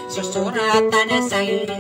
Susuratan sa iro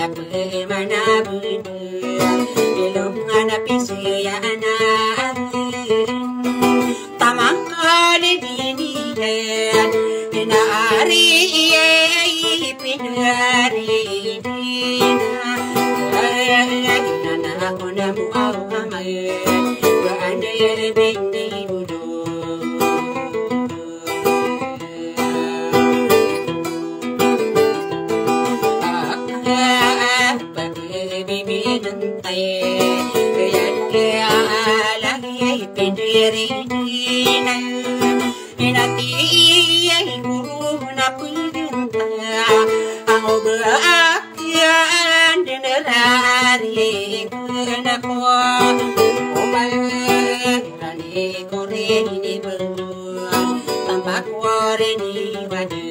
mana bener ilung anak pisya anak tamang kali dini dina hari pinari dina aku namu awamai berandai bini budu tampak warni wadi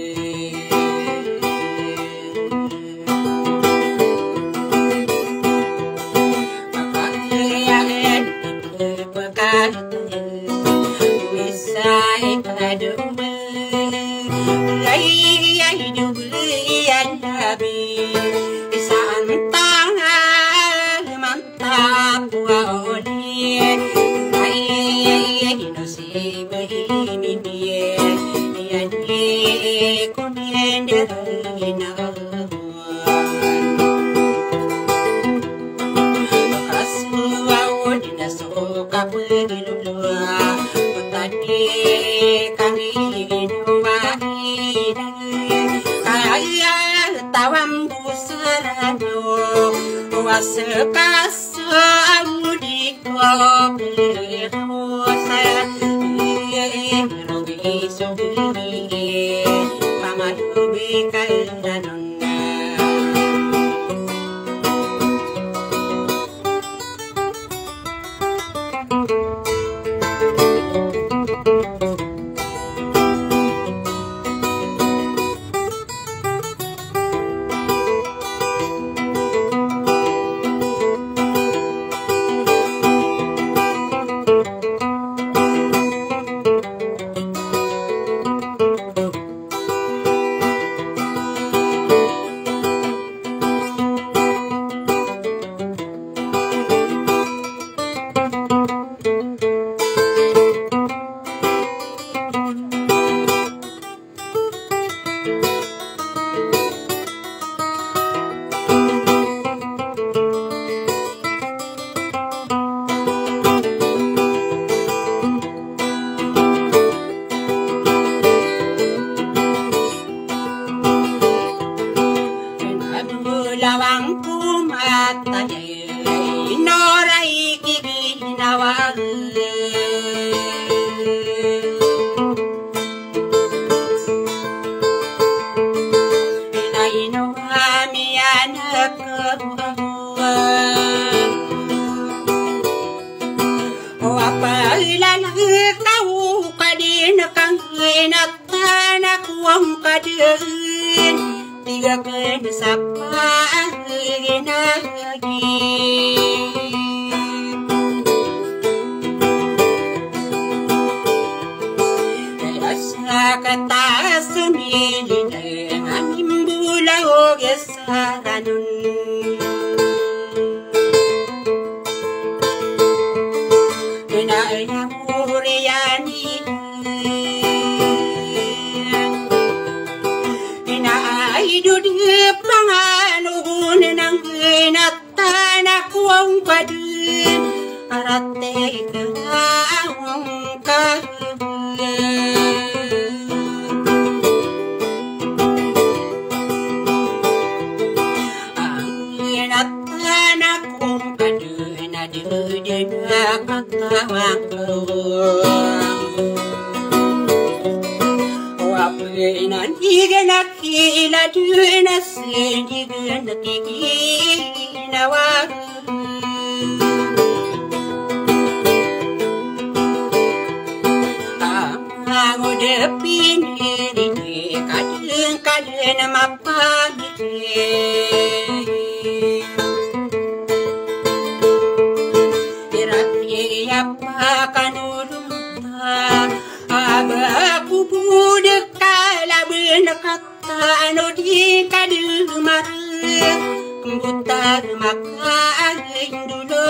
buta makain dulu.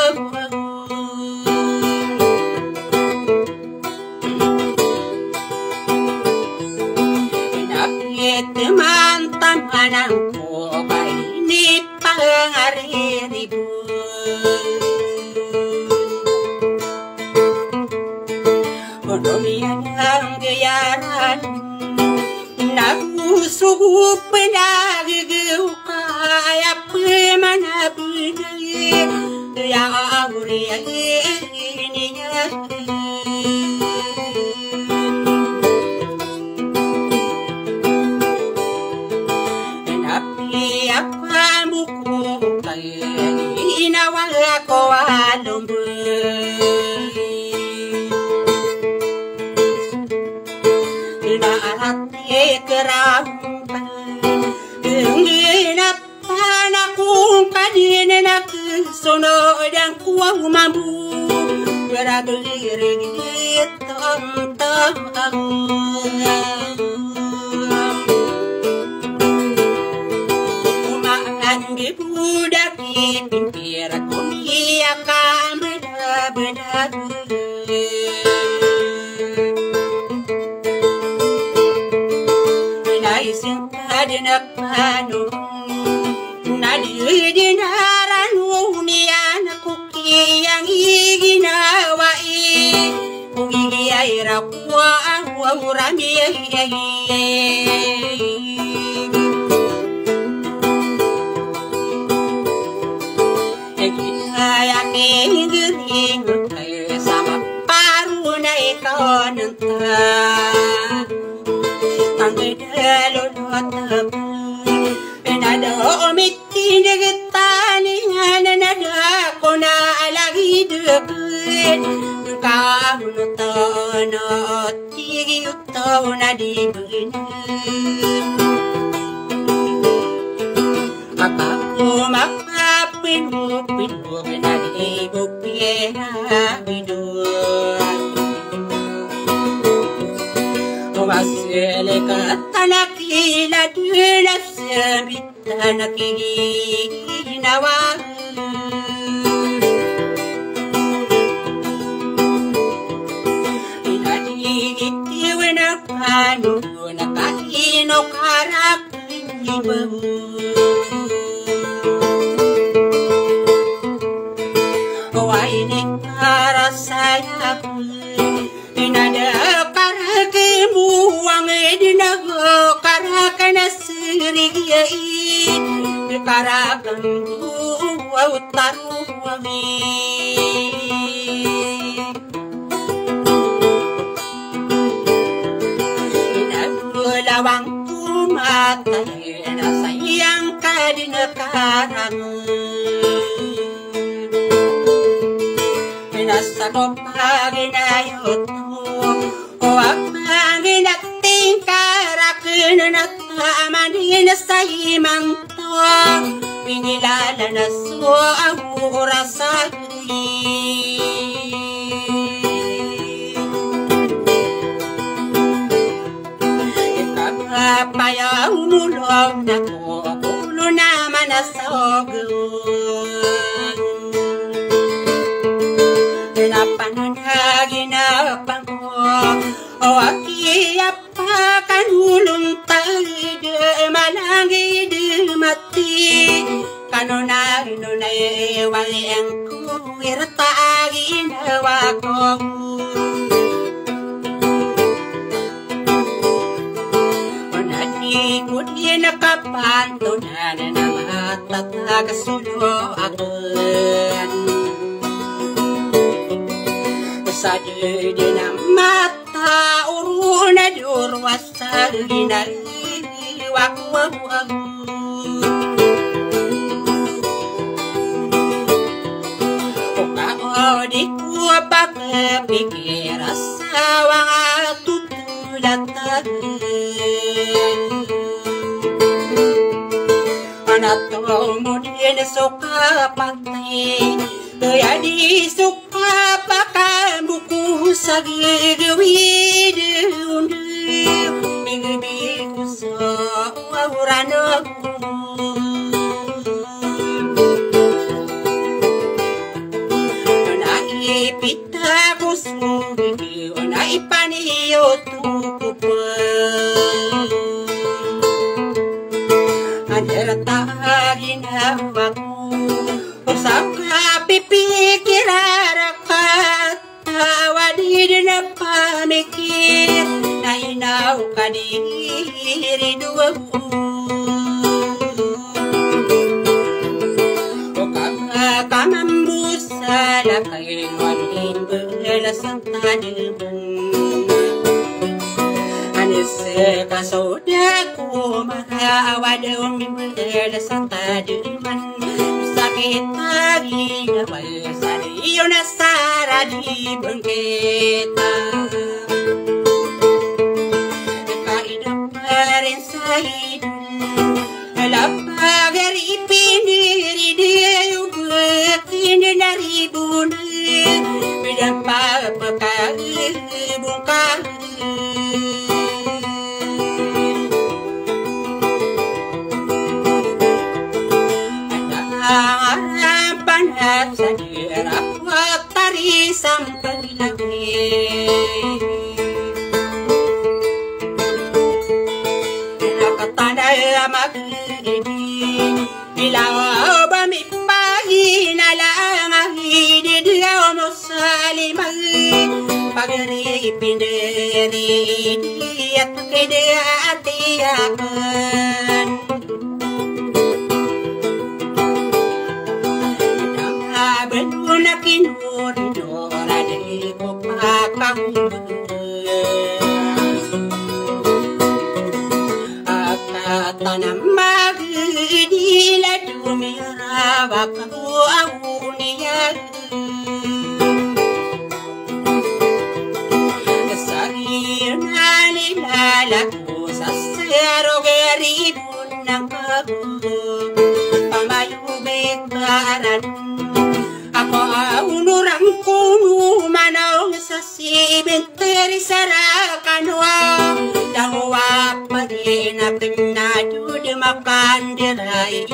Teman-teman aku ini pengariribu Monomian ang gayaran Nagusup penagagaw kaya pemanabunay Kaya awuriyan niya Inawala ko alumboy Inaarate kerampan Inginapan akong kadina na kusunod ang kuwang mambu Beraguliring itong taong Di budak pimpir kumi akan benar-benar Naisin kadina panu Nadi dinaran unian kuki yang iginawai Kugi aira kuwa urami Yakin gering sama paru na ikaw nanta Tangay dalulot Penada umitin nagtani Nanada ko na alagidapin Kamunutan at tigiyutaw na dibin Makakumak Pinuk na ibuk piyena bidun Masile ka tanakila dulas Bita nakiginawa Inadigitiw na pano Nakahino karak ibaw Ini para saya Inada karakimu Ang edinago Karakana sirigyain Karakan buwa utaruwami Inagulawang tumatay Nasayang kadinakarang Nasa ko paginayot mo O ang panginating karakin Na tamanin sa imang to Pinilala na so ang oras Ikapayaw mulong na ko Kulo naman na sogun Napananaginapan ko O akiapa kanulong tayo Malangid mati Kanunano na iwaleng ko Irta ginawa ko Unanikot inakapantunan Na matatagasulo akin Sa di na mata uruna durwas sa ginaliwak wawag O kao di ko pagpikir sa mga tutulatan Anatong mo din suka patay Kaya di suka pakamuku sa gigawid Bigibig ko sa awran ako yotukupa Anertagin aku Usaka pipikirarakat Tawadid na pamikir Na inaw kadiri duwaku Kamambusa la kailwanin belasang tanaman Anise kasodaku mahawadaw belasang tanaman Sakit lagi nawal sa iyo na sara di bangkita Kaidap pa rin sa hidun Lapagari piniri diyo Kini naribun Bidang papakali bungkal Harapan at sa hirap At tarisang paglaki Nakatanay mag-ibig Ilaw ba may pahinalang Hinidiyaw mo sa limang Pag-ripindiri At kiniatiyakan Namaban mo na kinuridora Di ko Tanam magdila dumirawa ko awuniya Sarina nilalako sa serogheribun ng bago Pamayubig baran Ako unurang kuno manong sa simenteri sarakanwa Dawa pagin na pinadud makandiray